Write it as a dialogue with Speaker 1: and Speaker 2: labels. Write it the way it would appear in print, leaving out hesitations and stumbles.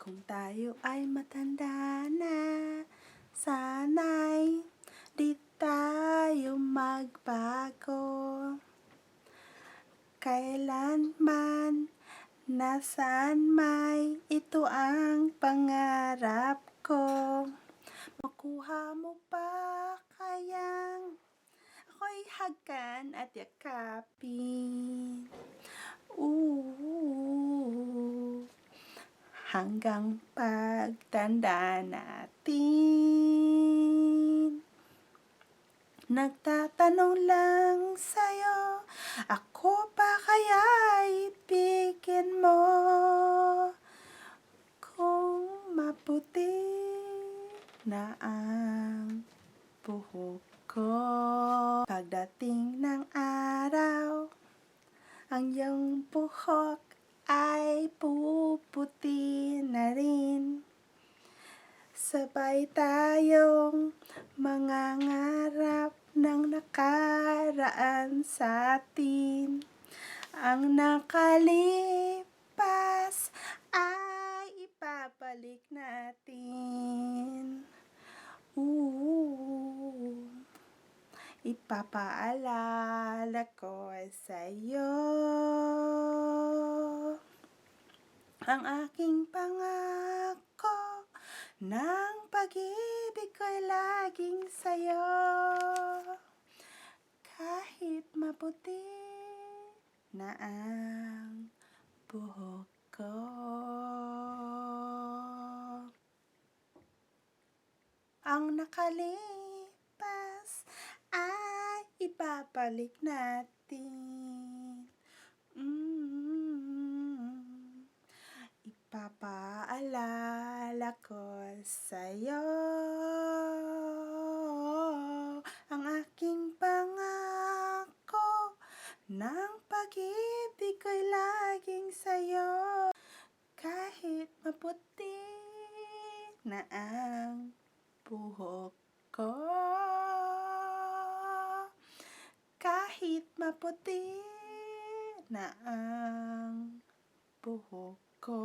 Speaker 1: Kung tayo ay matanda na, sana'y di tayo magbago. Kailanman, nasaan may, ito ang pangarap ko. Makuha mo pa kayang ako'y hagkan at yakapin. Hanggang pagtanda natin. Nagtatanong lang sa'yo, ako pa kaya'y ibigin mo? Kung maputi na ang buhok ko, pagdating ng araw, ang iyong buhok ay puputi na rin. Sabay tayong mangangarap ng nakaraan sa atin. Ang nakalipas ay ibabalik natin. Ipapaalala ko sa'yo ang aking pangako ng pag-ibig ko'y laging sa'yo. Kahit maputi na ang buhok ko. Ang nakalipas ay ibabalik natin. Ipapaalala ko sa'yo ang aking pangako ng pag-ibig ko'y laging sa'yo. Kahit maputi na ang buhok ko, kahit maputi na ang buhok ko.